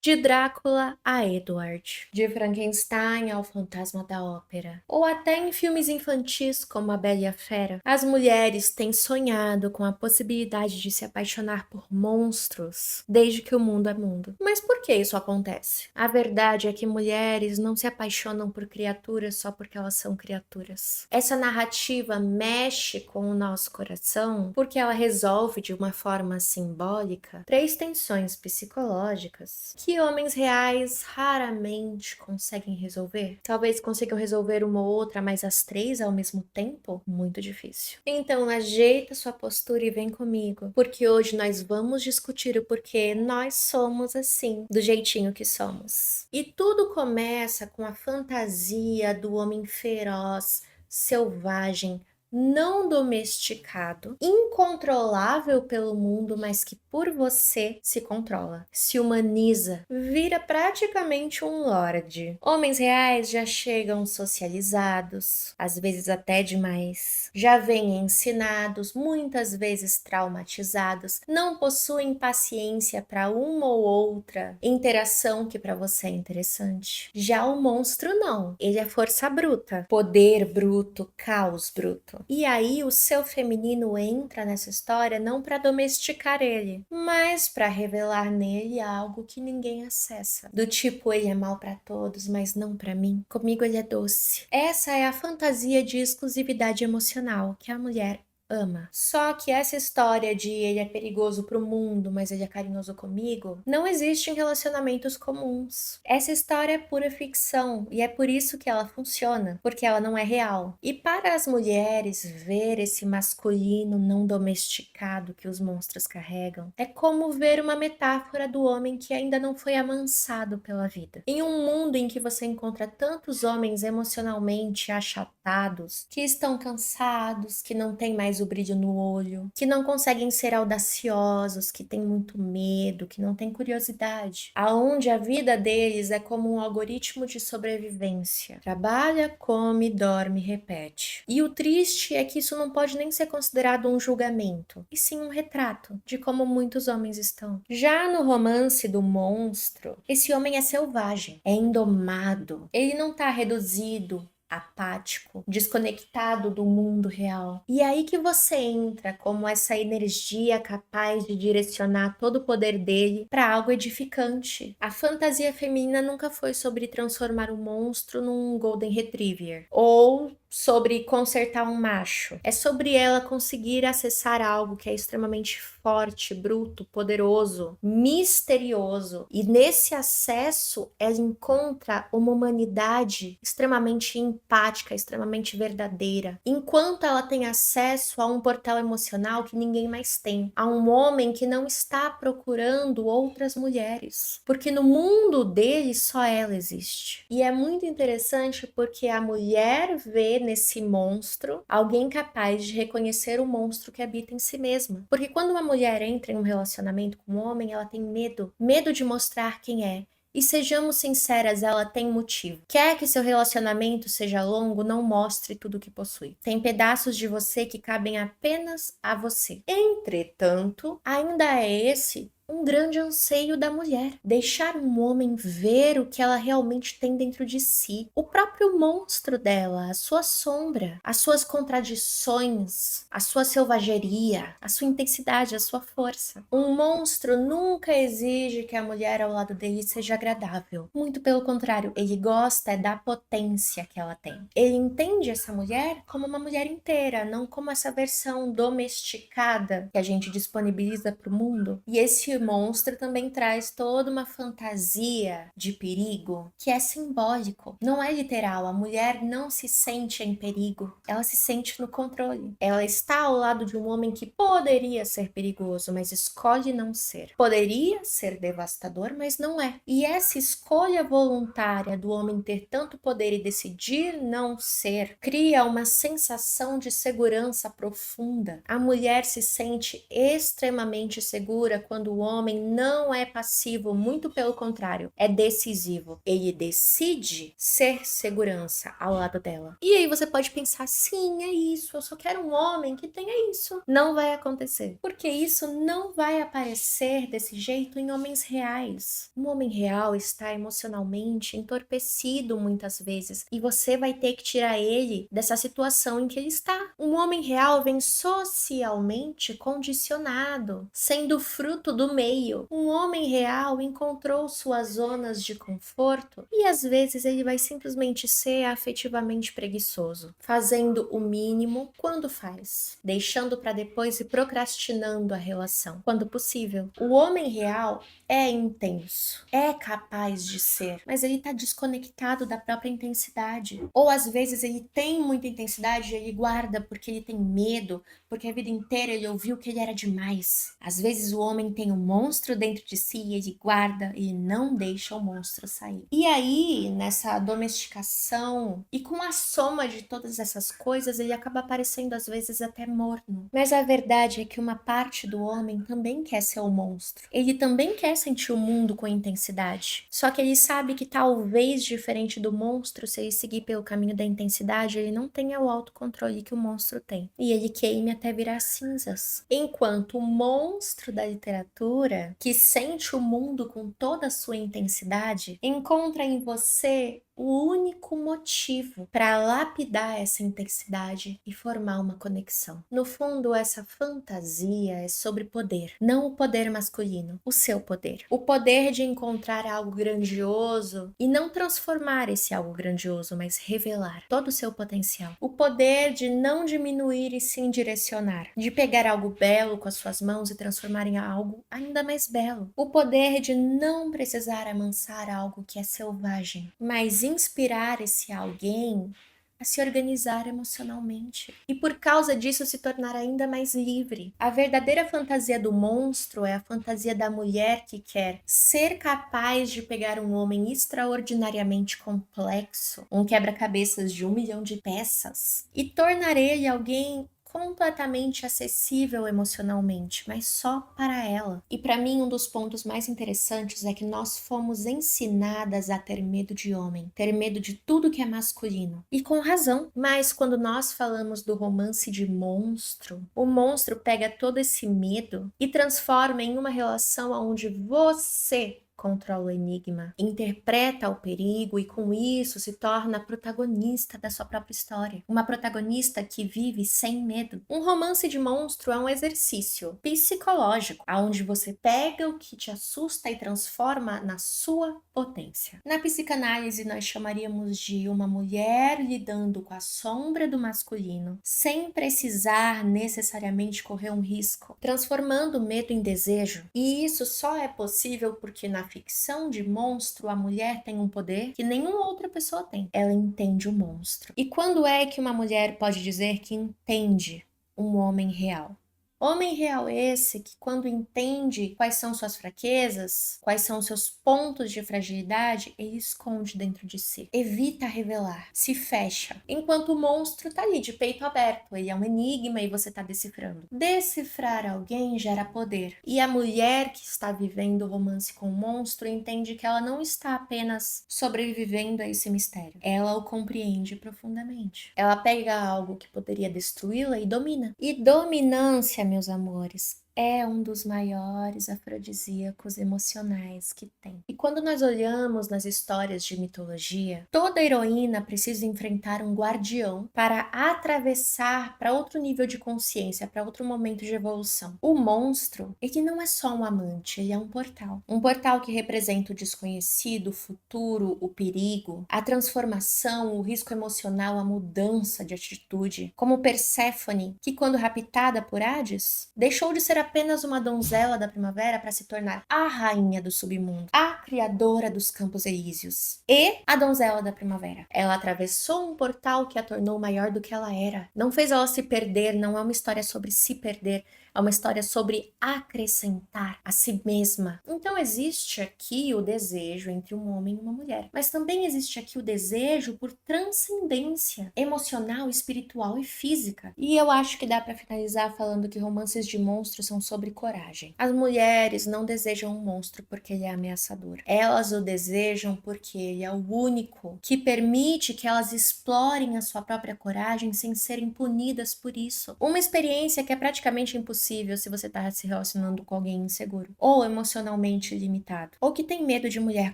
De Drácula a Edward, de Frankenstein ao Fantasma da Ópera, ou até em filmes infantis como A Bela e a Fera, as mulheres têm sonhado com a possibilidade de se apaixonar por monstros desde que o mundo é mundo. Mas por que isso acontece? A verdade é que mulheres não se apaixonam por criaturas só porque elas são criaturas. Essa narrativa mexe com o nosso coração porque ela resolve de uma forma simbólica três tensões psicológicas que homens reais raramente conseguem resolver. Talvez consigam resolver uma ou outra, mas as três ao mesmo tempo? Muito difícil. Então ajeita sua postura e vem comigo, porque hoje nós vamos discutir o porquê nós somos assim, do jeitinho que somos. E tudo começa com a fantasia do homem feroz, selvagem, não domesticado, incontrolável pelo mundo, mas que por você se controla, se humaniza, vira praticamente um lorde. Homens reais já chegam socializados, às vezes até demais, já vêm ensinados, muitas vezes traumatizados, não possuem paciência para uma ou outra interação que para você é interessante. Já o monstro não, ele é força bruta, poder bruto, caos bruto. E aí o seu feminino entra nessa história não para domesticar ele, mas para revelar nele algo que ninguém acessa. Do tipo, ele é mal para todos, mas não para mim. Comigo ele é doce. Essa é a fantasia de exclusividade emocional que a mulher ama. Só que essa história de ele é perigoso pro mundo, mas ele é carinhoso comigo, não existe em relacionamentos comuns. Essa história é pura ficção e é por isso que ela funciona, porque ela não é real. E para as mulheres ver esse masculino não domesticado que os monstros carregam, é como ver uma metáfora do homem que ainda não foi amansado pela vida. Em um mundo em que você encontra tantos homens emocionalmente achatados, que estão cansados, que não têm mais o brilho no olho, que não conseguem ser audaciosos, que têm muito medo, que não têm curiosidade, aonde a vida deles é como um algoritmo de sobrevivência. Trabalha, come, dorme, repete. E o triste é que isso não pode nem ser considerado um julgamento, e sim um retrato de como muitos homens estão. Já no romance do monstro, esse homem é selvagem, é indomado, ele não está reduzido, apático, desconectado do mundo real. E aí que você entra como essa energia capaz de direcionar todo o poder dele para algo edificante. A fantasia feminina nunca foi sobre transformar o monstro num Golden Retriever ou sobre consertar um macho. É sobre ela conseguir acessar algo que é extremamente forte, bruto, poderoso, misterioso. E nesse acesso ela encontra uma humanidade extremamente empática, extremamente verdadeira. Enquanto ela tem acesso a um portal emocional que ninguém mais tem, a um homem que não está procurando outras mulheres, porque no mundo dele só ela existe. E é muito interessante porque a mulher vê nesse monstro alguém capaz de reconhecer o monstro que habita em si mesma. Porque quando uma mulher entra em um relacionamento com um homem, ela tem medo de mostrar quem é. E sejamos sinceras, ela tem motivo. Quer que seu relacionamento seja longo, não mostre tudo que possui. Tem pedaços de você que cabem apenas a você. Entretanto, ainda é esse um grande anseio da mulher, deixar um homem ver o que ela realmente tem dentro de si, o próprio monstro dela, a sua sombra, as suas contradições, a sua selvageria, a sua intensidade, a sua força. Um monstro nunca exige que a mulher ao lado dele seja agradável. Muito pelo contrário, ele gosta da potência que ela tem. Ele entende essa mulher como uma mulher inteira, não como essa versão domesticada que a gente disponibiliza para o mundo. E esse monstro também traz toda uma fantasia de perigo que é simbólico, não é literal. A mulher não se sente em perigo, ela se sente no controle. Ela está ao lado de um homem que poderia ser perigoso, mas escolhe não ser. Poderia ser devastador, mas não é. E essa escolha voluntária do homem ter tanto poder e decidir não ser cria uma sensação de segurança profunda. A mulher se sente extremamente segura quando o homem não é passivo, muito pelo contrário, é decisivo. Ele decide ser segurança ao lado dela. E aí você pode pensar, sim, é isso, eu só quero um homem que tenha isso. Não vai acontecer, porque isso não vai aparecer desse jeito em homens reais. Um homem real está emocionalmente entorpecido muitas vezes e você vai ter que tirar ele dessa situação em que ele está. Um homem real vem socialmente condicionado, sendo fruto do meio. Um homem real encontrou suas zonas de conforto e às vezes ele vai simplesmente ser afetivamente preguiçoso, fazendo o mínimo quando faz, deixando para depois e procrastinando a relação, quando possível. O homem real é intenso, é capaz de ser, mas ele está desconectado da própria intensidade. Ou às vezes ele tem muita intensidade e ele guarda porque ele tem medo, porque a vida inteira ele ouviu que ele era demais. Às vezes o homem tem um monstro dentro de si e ele guarda e não deixa o monstro sair. E aí, nessa domesticação e com a soma de todas essas coisas, ele acaba parecendo às vezes até morno. Mas a verdade é que uma parte do homem também quer ser o monstro. Ele também quer sentir o mundo com intensidade. Só que ele sabe que talvez, diferente do monstro, se ele seguir pelo caminho da intensidade, ele não tenha o autocontrole que o monstro tem. E ele queime até virar cinzas. Enquanto o monstro da literatura, que sente o mundo com toda a sua intensidade, encontra em você o único motivo para lapidar essa intensidade e formar uma conexão. No fundo, essa fantasia é sobre poder, não o poder masculino, o seu poder. O poder de encontrar algo grandioso e não transformar esse algo grandioso, mas revelar todo o seu potencial. O poder de não diminuir e sim direcionar, de pegar algo belo com as suas mãos e transformar em algo ainda mais belo. O poder de não precisar amansar algo que é selvagem, mas inspirar esse alguém a se organizar emocionalmente e por causa disso se tornar ainda mais livre. A verdadeira fantasia do monstro é a fantasia da mulher que quer ser capaz de pegar um homem extraordinariamente complexo, um quebra-cabeças de 1 milhão de peças, e tornar ele alguém completamente acessível emocionalmente, mas só para ela. E para mim, um dos pontos mais interessantes é que nós fomos ensinadas a ter medo de homem, ter medo de tudo que é masculino. E com razão. Mas quando nós falamos do romance de monstro, o monstro pega todo esse medo e transforma em uma relação onde você controla o enigma, interpreta o perigo e com isso se torna protagonista da sua própria história. Uma protagonista que vive sem medo. Um romance de monstro é um exercício psicológico, onde você pega o que te assusta e transforma na sua potência. Na psicanálise nós chamaríamos de uma mulher lidando com a sombra do masculino, sem precisar necessariamente correr um risco, transformando o medo em desejo. E isso só é possível porque na ficção de monstro, a mulher tem um poder que nenhuma outra pessoa tem. Ela entende o monstro. E quando é que uma mulher pode dizer que entende um homem real? Homem real esse que, quando entende quais são suas fraquezas, quais são seus pontos de fragilidade, ele esconde dentro de si. Evita revelar, se fecha. Enquanto o monstro tá ali de peito aberto, ele é um enigma e você tá decifrando. Decifrar alguém gera poder. E a mulher que está vivendo o romance com o monstro entende que ela não está apenas sobrevivendo a esse mistério. Ela o compreende profundamente. Ela pega algo que poderia destruí-la e domina. E dominância, meus amores, é um dos maiores afrodisíacos emocionais que tem. E quando nós olhamos nas histórias de mitologia, toda heroína precisa enfrentar um guardião para atravessar para outro nível de consciência, para outro momento de evolução. O monstro, ele não é só um amante, ele é um portal. Um portal que representa o desconhecido, o futuro, o perigo, a transformação, o risco emocional, a mudança de atitude. Como Perséfone, que quando raptada por Hades, deixou de ser apenas uma donzela da primavera para se tornar a rainha do submundo, a criadora dos Campos Elíseos e a donzela da primavera. Ela atravessou um portal que a tornou maior do que ela era. Não fez ela se perder, não é uma história sobre se perder, É uma história sobre acrescentar a si mesma. Então existe aqui o desejo entre um homem e uma mulher, mas também existe aqui o desejo por transcendência emocional, espiritual e física. E eu acho que dá para finalizar falando que romances de monstros são sobre coragem. As mulheres não desejam um monstro porque ele é ameaçador. Elas o desejam porque ele é o único que permite que elas explorem a sua própria coragem sem serem punidas por isso. Uma experiência que é praticamente impossível se você está se relacionando com alguém inseguro, ou emocionalmente limitado, ou que tem medo de mulher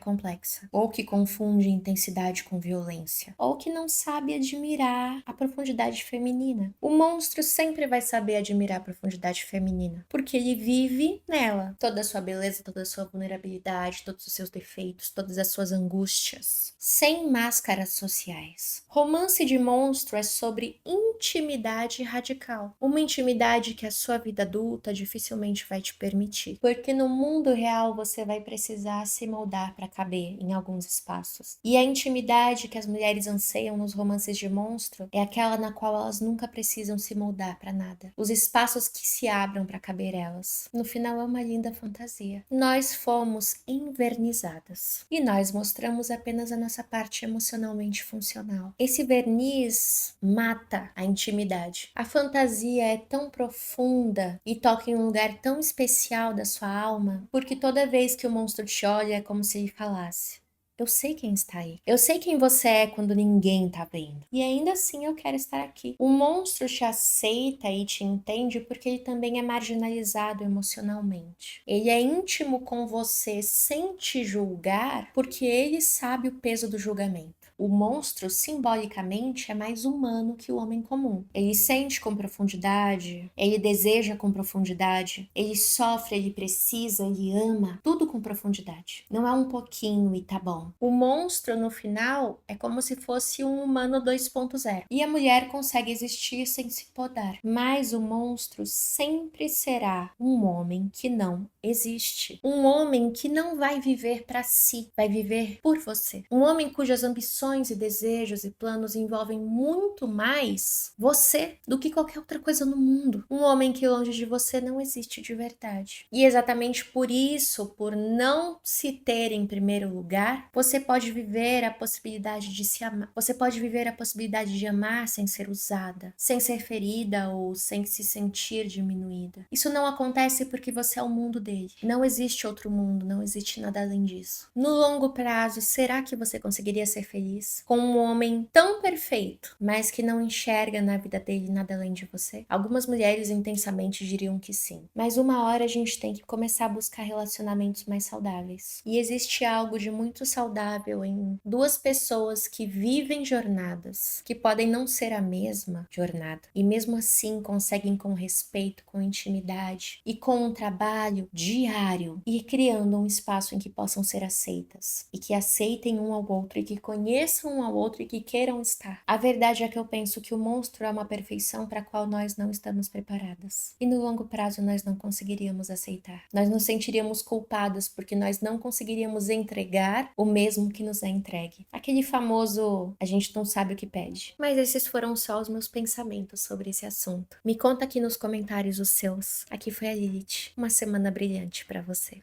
complexa, ou que confunde intensidade com violência, ou que não sabe admirar a profundidade feminina. O monstro sempre vai saber admirar a profundidade feminina, porque ele vive nela. Toda a sua beleza, toda a sua vulnerabilidade, todos os seus defeitos, todas as suas angústias, sem máscaras sociais. Romance de monstro é sobre intimidade radical. Uma intimidade que a sua vida adulta dificilmente vai te permitir. Porque no mundo real você vai precisar se moldar para caber em alguns espaços. E a intimidade que as mulheres anseiam nos romances de monstro é aquela na qual elas nunca precisam se moldar para nada. Os espaços que se abram para caber elas. No final é uma linda fantasia. Nós fomos invernizadas. E nós mostramos apenas a nossa parte emocionalmente funcional. Esse verniz mata a intimidade. A fantasia é tão profunda e toca em um lugar tão especial da sua alma, porque toda vez que o monstro te olha é como se ele falasse: eu sei quem está aí. Eu sei quem você é quando ninguém tá vendo. E ainda assim eu quero estar aqui. O monstro te aceita e te entende porque ele também é marginalizado emocionalmente. Ele é íntimo com você sem te julgar porque ele sabe o peso do julgamento. O monstro, simbolicamente, é mais humano que o homem comum. Ele sente com profundidade, ele deseja com profundidade, ele sofre, ele precisa, ele ama, tudo com profundidade. Não é um pouquinho e tá bom. O monstro, no final, é como se fosse um humano 2.0. E a mulher consegue existir sem se podar. Mas o monstro sempre será um homem que não existe. Um homem que não vai viver para si, vai viver por você. Um homem cujas ambições e desejos e planos envolvem muito mais você do que qualquer outra coisa no mundo. Um homem que longe de você não existe de verdade. E exatamente por isso, por não se ter em primeiro lugar, você pode viver a possibilidade de se amar. Você pode viver a possibilidade de amar sem ser usada, sem ser ferida ou sem se sentir diminuída. Isso não acontece porque você é o mundo dele. Não existe outro mundo, não existe nada além disso. No longo prazo, será que você conseguiria ser feliz com um homem tão perfeito, mas que não enxerga na vida dele nada além de você? Algumas mulheres intensamente diriam que sim. Mas uma hora a gente tem que começar a buscar relacionamentos mais saudáveis. E existe algo de muito saudável em duas pessoas que vivem jornadas, que podem não ser a mesma jornada, e mesmo assim conseguem com respeito, com intimidade e com um trabalho diário ir criando um espaço em que possam ser aceitas e que aceitem um ao outro e que conheçam um ao outro e que queiram estar. A verdade é que eu penso que o monstro é uma perfeição para a qual nós não estamos preparadas. E no longo prazo nós não conseguiríamos aceitar. Nós nos sentiríamos culpadas porque nós não conseguiríamos entregar o mesmo que nos é entregue. Aquele famoso a gente não sabe o que pede. Mas esses foram só os meus pensamentos sobre esse assunto. Me conta aqui nos comentários os seus. Aqui foi a Lilith. Uma semana brilhante para você.